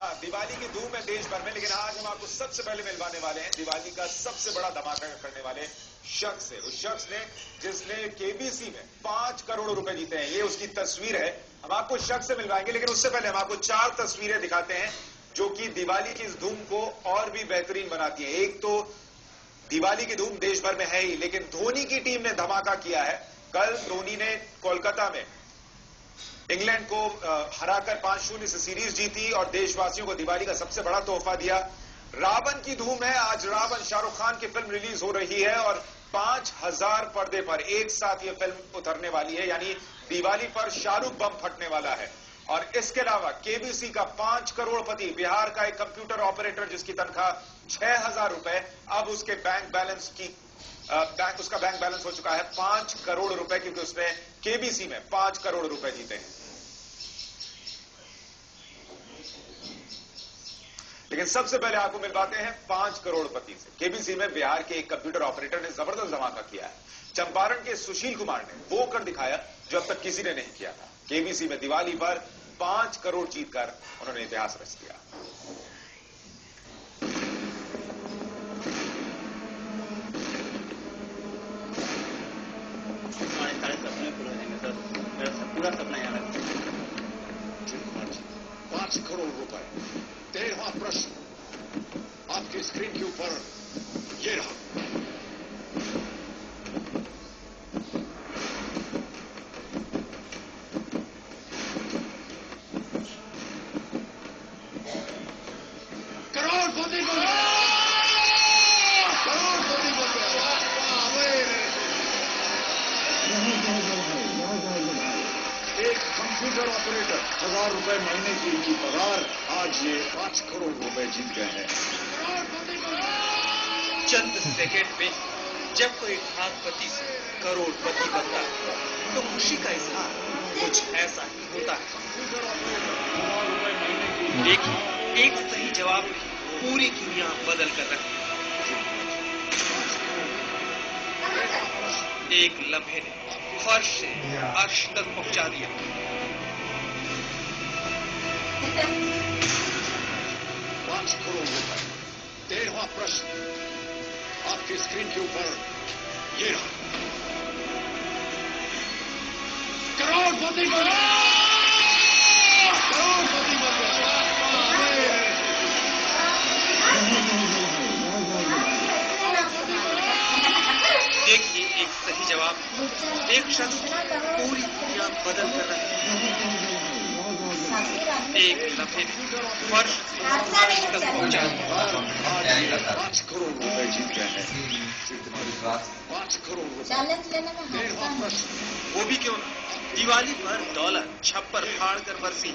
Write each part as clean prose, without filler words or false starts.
दिवाली की धूम है देश भर में, लेकिन आज हम आपको सबसे पहले मिलवाने वाले हैं दिवाली का सबसे बड़ा धमाका करने वाले शख्स से। उस शख्स ने जिसने केबीसी में 5 करोड़ रुपए जीते हैं, ये उसकी तस्वीर है। हम आपको शख्स से मिलवाएंगे, लेकिन उससे पहले हम आपको 4 तस्वीरें दिखाते हैं जो कि दिवाली की इस धूम को और भी बेहतरीन बनाती है। एक तो दिवाली की धूम देश भर में है ही, लेकिन धोनी की टीम ने धमाका किया है। कल धोनी ने कोलकाता में इंग्लैंड को हराकर 5-0 से सीरीज जीती और देशवासियों को दिवाली का सबसे बड़ा तोहफा दिया। रावण की धूम है। आज रावण शाहरुख खान की फिल्म रिलीज हो रही है और 5000 पर्दे पर एक साथ ये फिल्म उतरने वाली है, यानी दिवाली पर शाहरुख बम फटने वाला है। और इसके अलावा केबीसी का 5 करोड़पति, बिहार का एक कंप्यूटर ऑपरेटर जिसकी तनख्वाह 6000 रुपए, अब उसके उसका बैंक बैलेंस हो चुका है 5 करोड़ रुपए, क्योंकि उसने केबीसी में 5 करोड़ रुपए जीते हैं। लेकिन सबसे पहले आपको मिलवाते हैं 5 करोड़पति से। केबीसी में बिहार के एक कंप्यूटर ऑपरेटर ने जबरदस्त धमाका किया है। चंपारण के सुशील कुमार ने वो कर दिखाया जो अब तक किसी ने नहीं किया था। केबीसी में दिवाली पर 5 करोड़ जीतकर उन्होंने इतिहास रच दिया। सारे सपने पूरे होंगे सर, मेरा पूरा सपना यहाँ रखा। 5 करोड़ रुपए। 13वां प्रश्न आपकी स्क्रीन के ऊपर ये रहा। करोड़पति बन गया। करोड़पति बन गया। एक कंप्यूटर ऑपरेटर 1000 रुपए महीने की इनकी पगार, आज ये 5 करोड़ रुपए जीत गए हैं। चंद सेकंड में जब कोई लाखपति से करोड़पति बनता है तो खुशी का इजहार कुछ ऐसा ही होता है। देखिए, एक सही जवाब ने पूरी दुनिया बदल कर रखी। एक लम्हे ने फर्श से अर्श तक पहुंचा दिया। 5 करोड़ रुपए। 13वां प्रश्न आपकी स्क्रीन के ऊपर ये रहा। करोड़पति बन गया। करोड़पति बन गया। देखिए, एक सही जवाब एक शख्स पूरी दुनिया बदल कर रहा है। एक लम्हे ने फर्श से अर्श तक पहुंचा दिया। 5 करोड़ रुपए जीत गए हैं। 5 करोड़ रुपए। 13वां प्रश्न। वो भी क्यों ना, दिवाली पर डॉलर छप्पर फाड़ कर बरसी।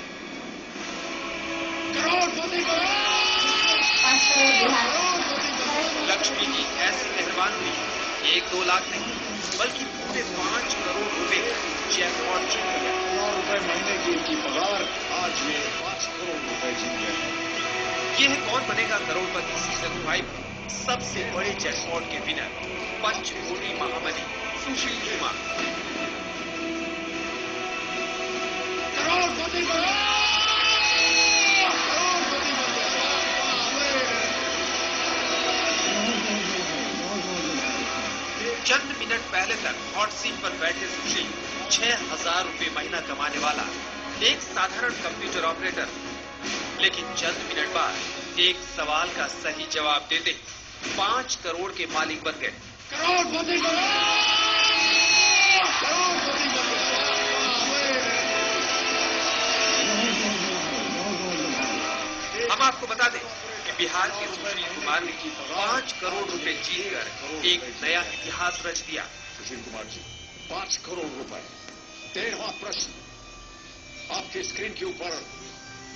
करोड़पति बन गया। लक्ष्मी की ऐसी मेहरबान हुई, 1-2 लाख नहीं बल्कि पूरे 5 करोड़ रुपए जैकपॉट जीत गया। 1000 रुपए महीने की इनकी पगार, आज ये 5 करोड़ रुपए जीत गए हैं। ये है कौन बनेगा करोड़पति सीजन 5 सबसे बड़े जैकपॉट के विनर पंचकोटी महामनी सुशील कुमार। करोड़पति बन गया। करोड़पति बन गया। चंद मिनट पहले तक हॉट सीट पर बैठे सुशील 6000 रुपए महीना कमाने वाला एक साधारण कंप्यूटर ऑपरेटर, लेकिन चंद मिनट बाद एक सवाल का सही जवाब देते 5 करोड़ के मालिक बन गए। करोड़पति बन गया। करोड़पति बन गया। हम आपको बता दें कि बिहार के सुशील कुमार ने 5 करोड़ रुपए जीतकर एक नया इतिहास रच दिया। सुशील कुमार जी, 5 करोड़ रुपए। 13वां प्रश्न आपकी स्क्रीन के ऊपर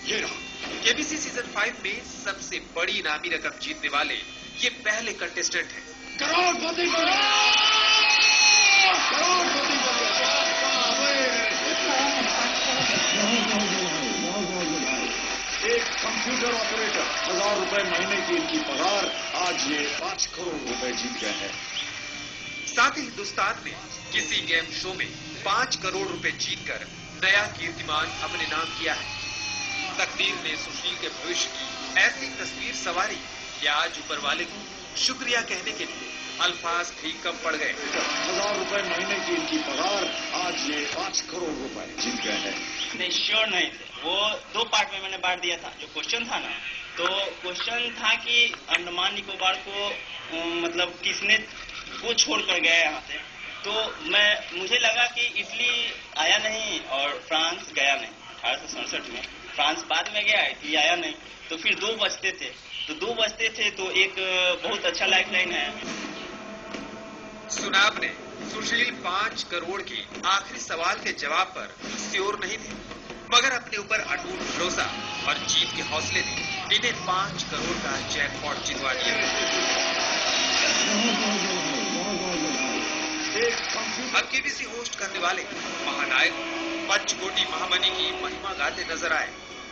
ये रहा। केबीसी सीजन 5 में सबसे बड़ी इनामी रकम जीतने वाले ये पहले कंटेस्टेंट हैं। करोड़पति बन गया। करोड़पति बन गया। एक कंप्यूटर ऑपरेटर 1000 रुपए महीने की इनकी पगार, आज ये 5 करोड़ रुपए जीत गए हैं। साथ ही हिंदुस्तान में किसी गेम शो में 5 करोड़ रुपए जीतकर नया कीर्तिमान अपने नाम किया है। तकदीर ने सुशील के भविष्य की ऐसी तस्वीर सवारी कि आज ऊपर वाले को शुक्रिया कहने के लिए अल्फाज भी कम पड़ गए। 1000 रुपए महीने की इनकी पगार, आज ये 5 करोड़ रुपए जीत गए हैं। नहीं, श्योर नहीं थे। वो 2 पार्ट में मैंने बांट दिया था। जो क्वेश्चन था ना, तो क्वेश्चन था कि अंडमान निकोबार को मतलब किसने वो छोड़ कर गया यहाँ से। तो मुझे लगा कि इटली आया नहीं और फ्रांस गया नहीं। 1867 में फ्रांस बाद में गया, इटली आया नहीं। तो फिर 2 बचते थे, तो एक बहुत अच्छा लाइफलाइन है। सुना आपने, सुशील 5 करोड़ के आखिरी सवाल के जवाब पर श्योर नहीं थे, मगर अपने ऊपर अटूट भरोसा और जीत के हौसले ने इन्हें 5 करोड़ का जैकपॉट जितवा दिया। अब केबीसी होस्ट करने वाले महानायक पंचकोटी महामनी की महिमा गाते नजर आए।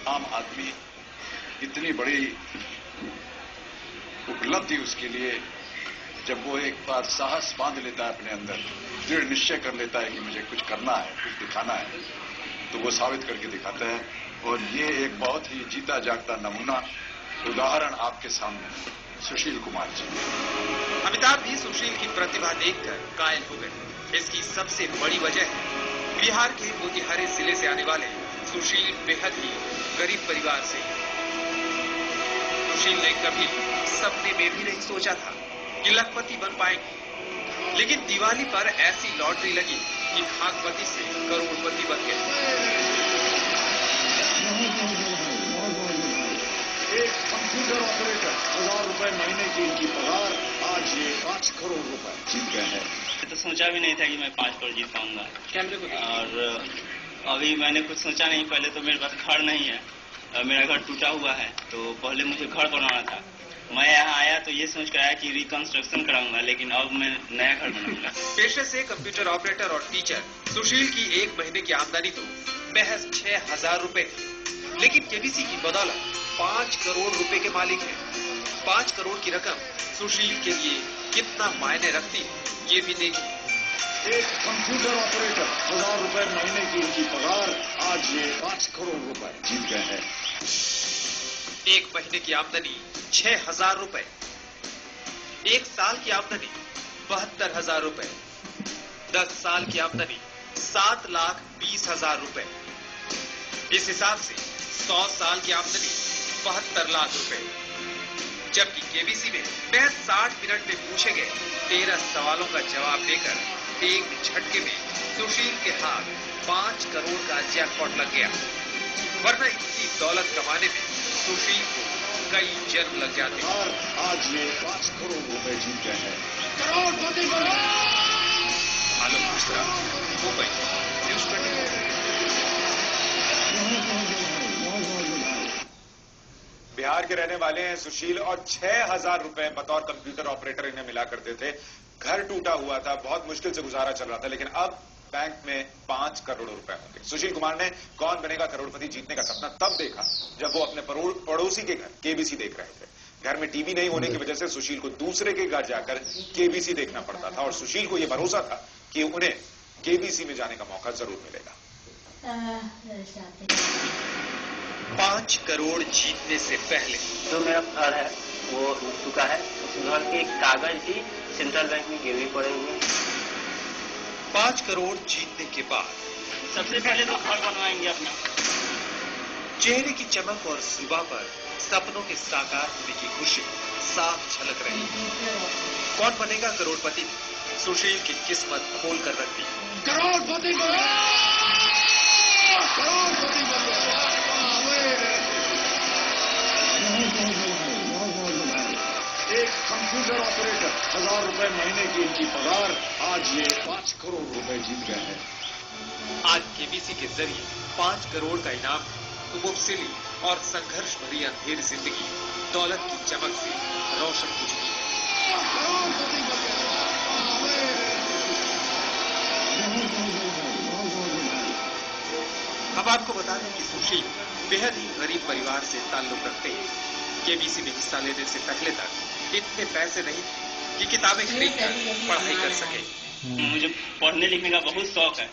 आम आदमी इतनी बड़ी उपलब्धि उसके लिए, जब वो एक बार साहस बांध लेता है अपने अंदर, दृढ़ निश्चय कर लेता है कि मुझे कुछ करना है, कुछ दिखाना है, तो वो साबित करके दिखाता है। और ये एक बहुत ही जीता जागता नमूना, उदाहरण आपके सामने सुशील कुमार जी। अमिताभ भी सुशील की प्रतिभा देखकर कायल हो गए। इसकी सबसे बड़ी वजह है बिहार के मोतिहारी जिले से आने वाले सुशील बेहद ही गरीब परिवार से। सुशील ने कभी सपने में भी नहीं सोचा था कि लखपति बन पाएंगे, लेकिन दिवाली पर ऐसी लॉटरी लगी कि भागवती से करोड़पति बन गए। एक कंप्यूटर ऑपरेटर, 1000 रुपए महीने की इनकी पगार, आज ये 5 करोड़ रुपए जीत गए हैं। तो सोचा भी नहीं था कि मैं 5 करोड़ जीत पाऊंगा। और अभी मैंने कुछ सोचा नहीं। पहले तो मेरे पास घर नहीं है, मेरा घर टूटा हुआ है, तो पहले मुझे घर बनाना था। मैं यहाँ आया तो ये सोच कर आया कि रिकंस्ट्रक्शन कराऊंगा, लेकिन अब मैं नया घर बनाऊंगा। पेशे से कंप्यूटर ऑपरेटर और टीचर सुशील की एक महीने की आमदनी तो महज 6000 रुपए थी, लेकिन केबीसी की बदौलत 5 करोड़ रुपए के मालिक है। 5 करोड़ की रकम सुशील के लिए कितना मायने रखती है, ये भी देखिए। एक कंप्यूटर ऑपरेटर, 1000 रुपए महीने की इनकी पगार, आज ये 5 करोड़ रुपए जीत गए हैं। एक महीने की आमदनी 6000 रुपए, एक साल की आमदनी 72,000 रुपए, 10 साल की आमदनी 7,20,000 रुपए। इस हिसाब से 100 साल की आमदनी 72 लाख रुपए। जबकि केबीसी में महज 60 मिनट में पूछे गए 13 सवालों का जवाब देकर एक झटके में सुशील के हाथ 5 करोड़ का जैकपॉट लग गया। वरना इतनी दौलत कमाने में सुशील को कई जन्म लग जाते हैं। और आज ये 5 करोड़ रुपए जीत गए हैं। आलोक मिश्रा, मुंबई, न्यूज़ 24। बिहार के रहने वाले हैं सुशील और 6000 रुपए बतौर कंप्यूटर ऑपरेटर इन्हें मिला करते थे। घर टूटा हुआ था, बहुत मुश्किल से गुजारा चल रहा था, लेकिन अब बैंक में 5 करोड़ रुपए होंगे। सुशील कुमार ने कौन बनेगा करोड़पति जीतने का सपना तब देखा जब वो अपने पड़ोसी के घर केबीसी देख रहे थे। घर में टीवी नहीं होने की वजह से सुशील को दूसरे के घर जाकर केबीसी देखना पड़ता था और सुशील को यह भरोसा था कि उन्हें केबीसी में जाने का मौका जरूर मिलेगा। 5 करोड़ जीतने से पहले जो मेरा घर है वो टूट चुका है। उस घर के कागज भी सेंट्रल बैंक में गिरवी पड़े हुए हैं। 5 करोड़ जीतने के बाद सबसे पहले तो घर बनवाएंगे अपना। चेहरे की चमक और जुबां पर सपनों के साकार होने की खुशी साफ झलक रही है। कौन बनेगा करोड़पति? सुशील की किस्मत खोल कर रख दी। करोड़पति एक कंप्यूटर ऑपरेटर, 1000 रुपए महीने की इनकी पगार, आज ये 5 करोड़ रुपए जीत गए हैं। आज केबीसी के जरिए 5 करोड़ का इनाम मुबतली और संघर्ष भरी अंधेरी जिंदगी दौलत की चमक से रोशन हो चुकी है। अब आपको बता दें कि सुशील बेहद ही गरीब परिवार से ताल्लुक रखते हैं। केबीसी में हिस्सा लेने से पहले तक इतने पैसे नहीं थे कि किताबें खरीदकर पढ़ाई कर सके। मुझे पढ़ने लिखने का बहुत शौक है।